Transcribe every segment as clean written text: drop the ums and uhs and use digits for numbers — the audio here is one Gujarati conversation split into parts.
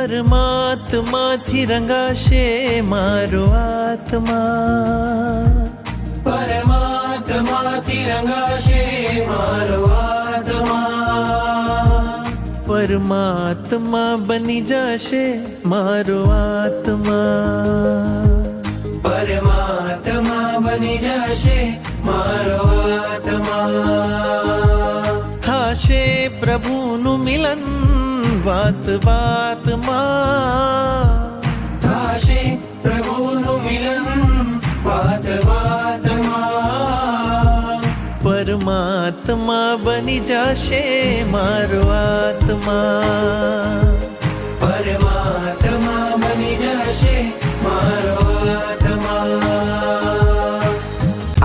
પરમાત્માથી રંગાશે મારો આત્મા, પરમાત્માથી રંગાશે મારો આત્મા, પરમાત્મા બની જશે મારો આત્મા, પરમાત્મા બની જશે મારો આત્મા, થાશે પ્રભુનું મિલન વાત વાતમાં, થાશે પ્રભુનું મિલન વાત વાતમાં, પરમાત્મા બની જશે મારો આત્મા, પરમાત્મા બની જશે મારો આત્મા,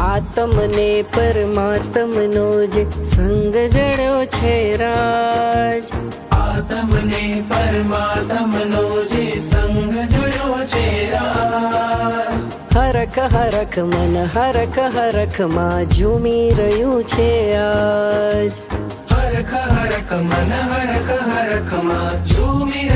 આત્મને પરમાત્મનો જે સંગ જડ્યો છે રાજ, આત્મને પરમાત્મનો જે સંગ જોડ્યો છે રાજ, હરખ હરખ મન હરખ હરખ માં ઝૂમી રહ્યું છે આજ, હરખ હરખ મન હરખ હરખ માં ઝૂમી